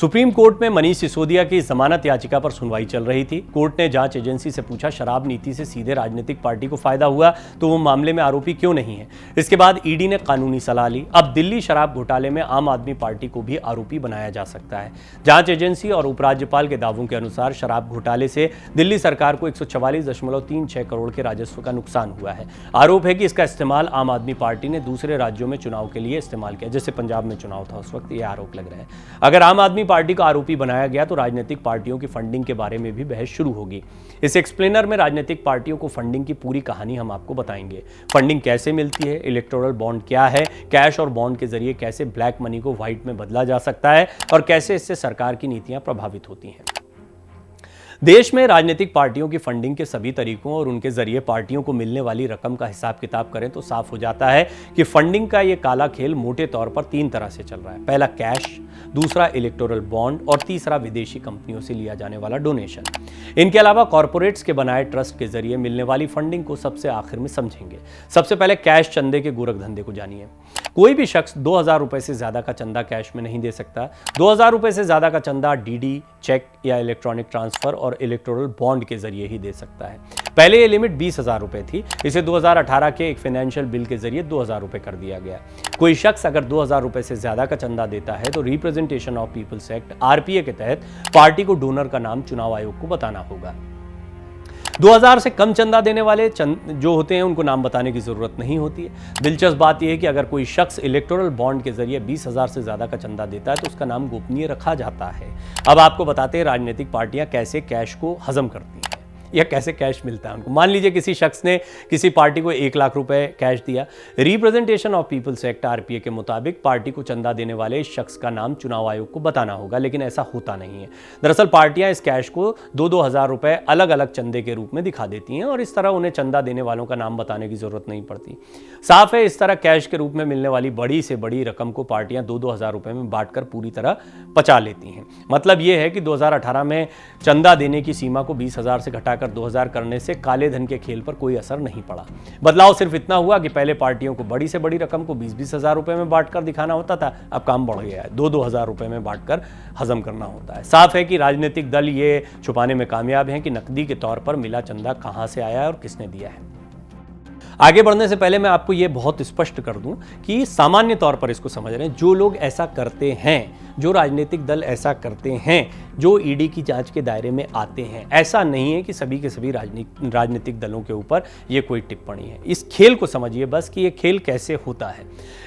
Supreme court में मनीष सिसोदिया की जमानत याचिका पर सुनवाई चल रही थी। कोर्ट ने जांच एजेंसी से पूछा, शराब नीति से सीधे राजनीतिक पार्टी को फायदा हुआ तो वो मामले में आरोपी क्यों नहीं है। इसके बाद ईडी ने कानूनी सलाह ली। अब दिल्ली शराब घोटाले में आम आदमी पार्टी को भी आरोपी बनाया जा सकता है। जांच एजेंसी और उपराज्यपाल के दावों के अनुसार शराब घोटाले से दिल्ली सरकार को 144.36 करोड़ के राजस्व का नुकसान हुआ है। आरोप है कि इसका इस्तेमाल आम आदमी पार्टी ने दूसरे राज्यों में चुनाव के लिए इस्तेमाल किया, जैसे पंजाब में चुनाव था उस वक्त। यह आरोप लग रहा है। अगर आम आदमी पार्टी को आरोपी बनाया गया तो राजनीतिक पार्टियों की फंडिंग के बारे में भी बहस शुरू होगी। इस एक्सप्लेनर में राजनीतिक पार्टियों को फंडिंग की पूरी कहानी हम आपको बताएंगे। फंडिंग कैसे मिलती है, इलेक्टोरल बॉन्ड क्या है, कैश और बॉन्ड के जरिए कैसे ब्लैक मनी को व्हाइट में बदला जा सकता है और कैसे इससे सरकार की नीतियां प्रभावित होती हैं। देश में राजनीतिक पार्टियों की फंडिंग के सभी तरीकों और उनके जरिए पार्टियों को मिलने वाली रकम का हिसाब किताब करें तो साफ हो जाता है कि फंडिंग का यह काला खेल मोटे तौर पर 3 तरह से चल रहा है। पहला कैश, दूसरा इलेक्टोरल बॉन्ड और तीसरा विदेशी कंपनियों से लिया जाने वाला डोनेशन। इनके अलावा कॉर्पोरेट्स के बनाए ट्रस्ट के जरिए मिलने वाली फंडिंग को सबसे आखिर में समझेंगे। सबसे पहले कैश चंदे के गोरख धंधे को जानिए। कोई भी शख्स 2000 रुपए से ज्यादा का चंदा कैश में नहीं दे सकता। 2000 रुपए से ज्यादा का चंदा डीडी, चेक या इलेक्ट्रॉनिक ट्रांसफर और इलेक्टोरल बॉन्ड के जरिए ही दे सकता है। पहले ये लिमिट 20,000 रुपए थी। इसे 2018 के एक फाइनेंशियल बिल के जरिए 2000 रुपए कर दिया गया। कोई शख्स अगर 2000 रुपए से ज्यादा का चंदा देता है तो representation of people's act RPA के तहत पार्टी को डोनर का नाम चुनाव आयोग को बताना होगा। 2000 से कम चंदा देने वाले जो होते हैं उनको नाम बताने की जरूरत नहीं होती है। दिलचस्प बात यह है कि अगर कोई शख्स इलेक्टोरल बॉन्ड के जरिए 20,000 से ज्यादा का चंदा देता है तो उसका नाम गोपनीय रखा जाता है। अब आपको बताते हैं राजनीतिक पार्टियां कैसे कैश को हजम करती हैं या कैसे कैश मिलता है उनको। मान लीजिए किसी शख्स ने किसी पार्टी को 1 लाख रुपए कैश दिया। Representation of people's act RPA के मुताबिक पार्टी को चंदा देने वाले इस शख्स का नाम चुनाव आयोग को बताना होगा, लेकिन ऐसा होता नहीं है। दरअसल पार्टियां इस कैश को 2-2 हज़ार रुपए अलग अलग चंदे के रूप में दिखा देती हैं और इस तरह उन्हें चंदा देने वालों का नाम बताने की जरूरत नहीं पड़ती। साफ है, इस तरह कैश के रूप में मिलने वाली बड़ी से बड़ी रकम को पार्टियां 2-2 हज़ार रुपए में बांटकर पूरी तरह पचा लेती हैं। मतलब यह है कि 2018 में चंदा देने की सीमा को 20,000 से घटाकर 2,000 करने से काले धन के खेल पर कोई असर नहीं पड़ा। बदलाव सिर्फ इतना हुआ कि पहले पार्टियों को बड़ी से बड़ी रकम को 20-20 हज़ार रुपए में बांटकर दिखाना होता था, अब काम बढ़ गया है, 2-2 हज़ार रुपए में बांटकर हजम करना होता है। साफ है कि राजनीतिक दल ये छुपाने में कामयाब हैं कि नकदी के तौर पर मिला चंदा कहां से आया है और किसने दिया है। आगे बढ़ने से पहले मैं आपको यह बहुत स्पष्ट कर दूं कि सामान्य तौर पर इसको समझ रहे हैं, जो लोग ऐसा करते हैं, जो राजनीतिक दल ऐसा करते हैं, जो ईडी की जांच के दायरे में आते हैं, ऐसा नहीं है कि सभी के सभी राजनीतिक दलों के ऊपर ये कोई टिप्पणी है। इस खेल को समझिए बस कि ये खेल कैसे होता है।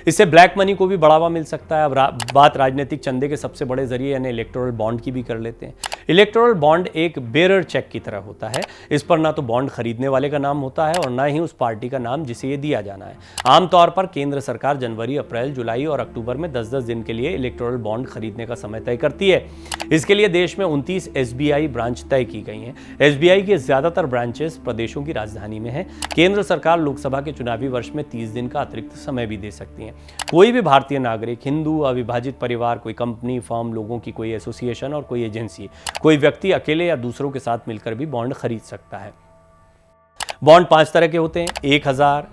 इससे ब्लैक मनी को भी बढ़ावा मिल सकता है। अब बात राजनीतिक चंदे के सबसे बड़े जरिए यानी इलेक्टोरल बॉन्ड की भी कर लेते हैं। इलेक्टोरल बॉन्ड एक बेरर चेक की तरह होता है। इस पर ना तो बॉन्ड खरीदने वाले का नाम होता है और ना ही उस पार्टी का नाम जिसे ये दिया जाना है। आमतौर पर केंद्र सरकार जनवरी, अप्रैल, जुलाई और अक्टूबर में 10-10 दिन के लिए इलेक्टोरल बॉन्ड खरीदने का समय तय करती है। इसके लिए देश में 29 एसबीआई ब्रांच तय की गई हैं। एसबीआई के ज्यादातर ब्रांचेस प्रदेशों की राजधानी में हैं। केंद्र सरकार लोकसभा के चुनावी वर्ष में 30 दिन का अतिरिक्त समय भी दे सकती है। कोई भी भारतीय नागरिक, हिंदू, अविभाजित परिवार, कोई कंपनी, फर्म, लोगों की कोई एसोसिएशन और कोई एजेंसी, कोई व्यक्ति अकेले या दूसरों के साथ मिलकर भी बॉन्ड खरीद सकता है। बॉन्ड 5 तरह के होते हैं: 1,000,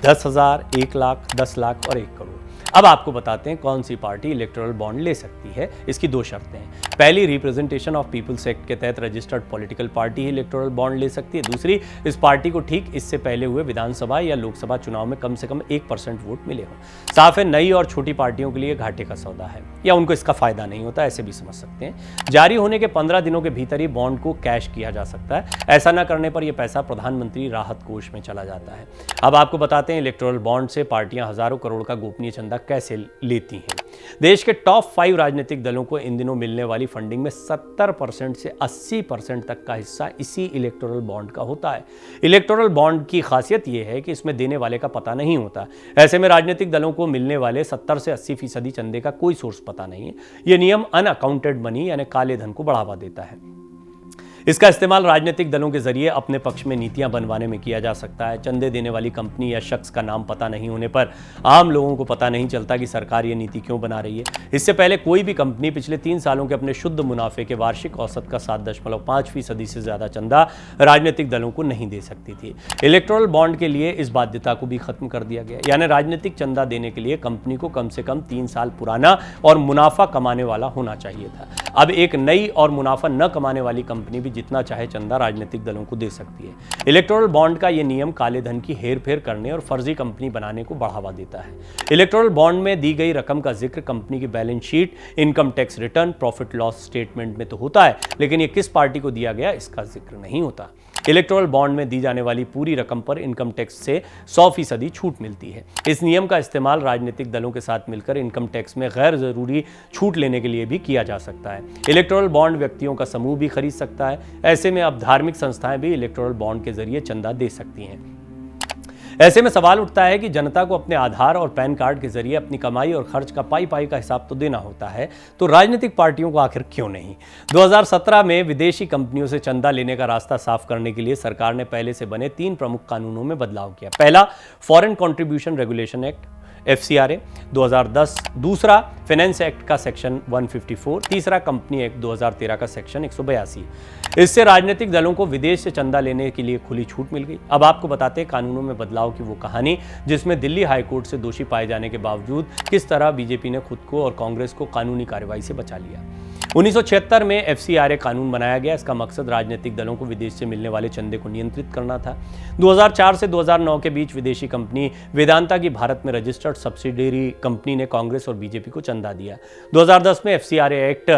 10,000, 1 लाख, 10 लाख और 1 करोड़। अब आपको बताते हैं कौन सी पार्टी इलेक्टोरल बॉन्ड ले सकती है। इसकी 2 शर्तें हैं। पहली, रिप्रेजेंटेशन ऑफ पीपल्स एक्ट के तहत रजिस्टर्ड पॉलिटिकल पार्टी ही इलेक्टोरल बॉन्ड ले सकती है। दूसरी, इस पार्टी को ठीक इससे पहले हुए विधानसभा या लोकसभा चुनाव में कम से कम 1% वोट मिले हो। साफ है, नई और छोटी पार्टियों के लिए घाटे का सौदा है या उनको इसका फायदा नहीं होता, ऐसे भी समझ सकते हैं। जारी होने के 15 दिनों के भीतर ही बॉन्ड को कैश किया जा सकता है। ऐसा न करने पर यह पैसा प्रधानमंत्री राहत कोष में चला जाता है। अब आपको बताते हैं इलेक्टोरल बॉन्ड से पार्टियां हजारों करोड़ का गोपनीय चंदा कैसे लेती हैं। देश के टॉप 5 राजनीतिक दलों को इन दिनों मिलने वाली फंडिंग में 70% से 80% तक का हिस्सा इसी इलेक्टोरल बॉन्ड का होता है। इलेक्टोरल बॉन्ड की खासियत यह है कि इसमें देने वाले का पता नहीं होता। ऐसे में राजनीतिक दलों को मिलने वाले 70 से 80% चंदे का कोई सोर्स पता नहीं है। यह नियम अनअकाउंटेड मनी यानी काले धन को बढ़ावा देता है। इसका इस्तेमाल राजनीतिक दलों के जरिए अपने पक्ष में नीतियां बनवाने में किया जा सकता है। चंदे देने वाली कंपनी या शख्स का नाम पता नहीं होने पर आम लोगों को पता नहीं चलता कि सरकार ये नीति क्यों बना रही है। इससे पहले कोई भी कंपनी पिछले 3 सालों के अपने शुद्ध मुनाफे के वार्षिक औसत का 7.5% से ज्यादा चंदा राजनीतिक दलों को नहीं दे सकती थी। इलेक्टोरल बॉन्ड के लिए इस बाध्यता को भी खत्म कर दिया गया, यानी राजनीतिक चंदा देने के लिए कंपनी को कम से कम 3 साल पुराना और मुनाफा कमाने वाला होना चाहिए था। अब एक नई और मुनाफा न कमाने वाली कंपनी भी जितना चाहे चंदा राजनीतिक दलों को दे सकती है। इलेक्टोरल बॉन्ड का यह नियम काले धन की हेरफेर करने और फर्जी कंपनी बनाने को बढ़ावा देता है। इलेक्टोरल बॉन्ड में दी गई रकम का जिक्र कंपनी की balance sheet, income tax return, profit loss statement में तो होता है, लेकिन यह किस पार्टी को दिया गया इसका जिक्र नहीं होता। इलेक्टोरल बॉन्ड में दी जाने वाली पूरी रकम पर इनकम टैक्स से 100% छूट मिलती है। इस नियम का इस्तेमाल राजनीतिक दलों के साथ मिलकर इनकम टैक्स में गैर जरूरी छूट लेने के लिए भी किया जा सकता है। इलेक्टोरल बॉन्ड व्यक्तियों का समूह भी खरीद सकता है। ऐसे में अब धार्मिक संस्थाएं भी इलेक्टोरल बॉन्ड के जरिए चंदा दे सकती हैं। ऐसे में सवाल उठता है कि जनता को अपने आधार और पैन कार्ड के जरिए अपनी कमाई और खर्च का पाई का हिसाब तो देना होता है, तो राजनीतिक पार्टियों को आखिर क्यों नहीं? 2017 में विदेशी कंपनियों से चंदा लेने का रास्ता साफ करने के लिए सरकार ने पहले से बने 3 प्रमुख कानूनों में बदलाव किया। पहला, foreign contribution regulation act FCRA 2010, दूसरा फाइनेंस एक्ट का सेक्शन 154, तीसरा कंपनी एक्ट 2013 का सेक्शन 182। इससे राजनीतिक दलों को विदेश से चंदा लेने के लिए खुली छूट मिल गई। अब आपको बताते हैं कानूनों में बदलाव की वो कहानी जिसमें दिल्ली हाईकोर्ट से दोषी पाए जाने के बावजूद किस तरह बीजेपी ने खुद को और कांग्रेस को कानूनी कार्रवाई से बचा लिया। 1976 में FCRA कानून बनाया गया। इसका मकसद राजनीतिक दलों को विदेश से मिलने वाले चंदे को नियंत्रित करना था। 2004 से 2009 के बीच विदेशी कंपनी वेदांता की भारत में रजिस्टर्ड सब्सिडियरी कंपनी ने कांग्रेस और बीजेपी को चंदा दिया। 2010 में FCRA एक्ट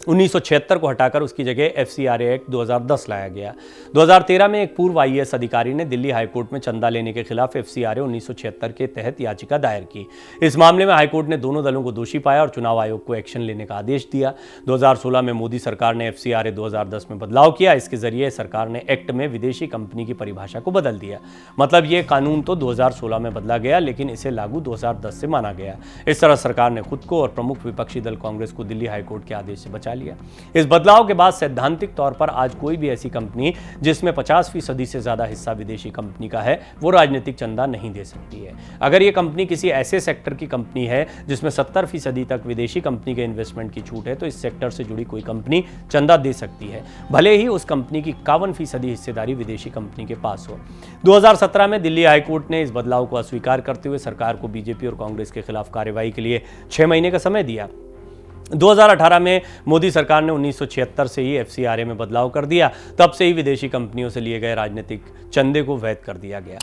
1976 को हटाकर उसकी जगह FCRA एक्ट 2010 लाया गया। 2013 में एक पूर्व IAS अधिकारी ने दिल्ली हाईकोर्ट में चंदा लेने के खिलाफ FCRA 1976 के तहत याचिका दायर की। इस मामले में हाईकोर्ट ने दोनों दलों को दोषी पाया और चुनाव आयोग को एक्शन लेने का आदेश दिया। 2016 में मोदी सरकार ने FCRA 2010 में बदलाव किया। इसके जरिए सरकार ने एक्ट में विदेशी कंपनी की परिभाषा को बदल दिया। मतलब ये कानून तो 2016 में बदला गया, लेकिन इसे लागू 2010 से माना गया। इस तरह सरकार ने खुद को और प्रमुख विपक्षी दल कांग्रेस को दिल्ली हाईकोर्ट के आदेश से बचा लिया। इस बदलाव के बाद सैद्धांतिक तौर पर आज कोई भी ऐसी कंपनी जिसमें 50% से ज्यादा हिस्सा विदेशी कंपनी का है वो राजनीतिक चंदा नहीं दे सकती है। अगर ये कंपनी किसी ऐसे सेक्टर की कंपनी है जिसमें 70% तक विदेशी कंपनी के इन्वेस्टमेंट की छूट है तो इस सेक्टर से जुड़ी कोई कंपनी चंदा दे सकती है, भले ही उस कंपनी की 51% हिस्सेदारी विदेशी कंपनी के पास हो। 2017 में दिल्ली हाईकोर्ट ने इस बदलाव को अस्वीकार करते हुए सरकार को बीजेपी और कांग्रेस के खिलाफ कार्रवाई के लिए 6 महीने का समय दिया। 2018 में मोदी सरकार ने 1976 से ही FCRA में बदलाव कर दिया। तब से ही विदेशी कंपनियों से लिए गए राजनीतिक चंदे को वैध कर दिया गया।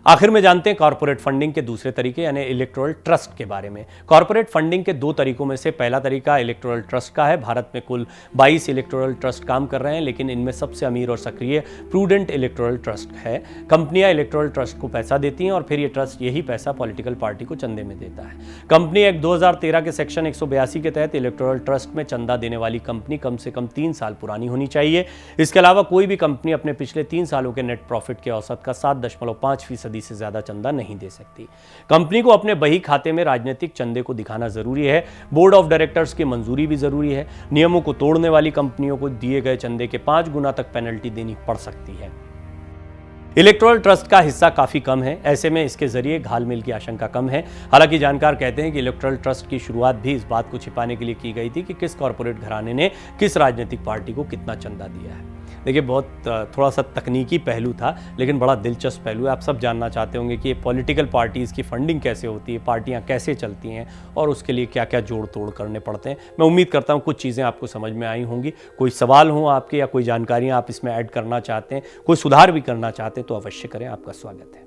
आखिर में जानते हैं कॉर्पोरेट फंडिंग के दूसरे तरीके यानी इलेक्टोरल ट्रस्ट के बारे में। कॉर्पोरेट फंडिंग के 2 तरीकों में से पहला तरीका इलेक्टोरल ट्रस्ट का है। भारत में कुल 22 इलेक्टोरल ट्रस्ट काम कर रहे हैं, लेकिन इनमें सबसे अमीर और सक्रिय प्रूडेंट इलेक्टोरल ट्रस्ट है। कंपनियां इलेक्टोरल ट्रस्ट को पैसा देती हैं और फिर ये ट्रस्ट यही पैसा पॉलिटिकल पार्टी को चंदे में देता है। कंपनी एक्ट 2013 के सेक्शन 182 के तहत इलेक्टोरल ट्रस्ट में चंदा देने वाली कंपनी कम से कम 3 साल पुरानी होनी चाहिए। इसके अलावा कोई भी कंपनी अपने पिछले 3 सालों के नेट प्रॉफिट के औसत का 7.5% से ज्यादा चंदा नहीं दे सकती। कंपनी को अपने बही खाते में राजनीतिक चंदे को दिखाना जरूरी है। बोर्ड ऑफ डायरेक्टर्स की मंजूरी भी जरूरी है। नियमों को तोड़ने वाली कंपनियों को दिए गए चंदे के 5 गुना तक पेनल्टी देनी पड़ सकती है। इलेक्टोरल ट्रस्ट का हिस्सा काफी कम है, ऐसे में इसके जरिए घालमेल की आशंका कम है। हालांकि जानकार कहते हैं कि इलेक्टोरल ट्रस्ट की शुरुआत भी इस बात को छिपाने के लिए की गई थी कि किस कॉर्पोरेट घराने ने किस राजनीतिक पार्टी को कितना चंदा दिया है। देखिए, बहुत थोड़ा सा तकनीकी पहलू था, लेकिन बड़ा दिलचस्प पहलू है। आप सब जानना चाहते होंगे कि ये पॉलिटिकल पार्टीज़ की फंडिंग कैसे होती है, पार्टियां कैसे चलती हैं और उसके लिए क्या क्या जोड़ तोड़ करने पड़ते हैं। मैं उम्मीद करता हूँ कुछ चीज़ें आपको समझ में आई होंगी। कोई सवाल हो आपके या कोई जानकारियाँ आप इसमें ऐड करना चाहते हैं, कोई सुधार भी करना चाहते हैं तो अवश्य करें। आपका स्वागत है।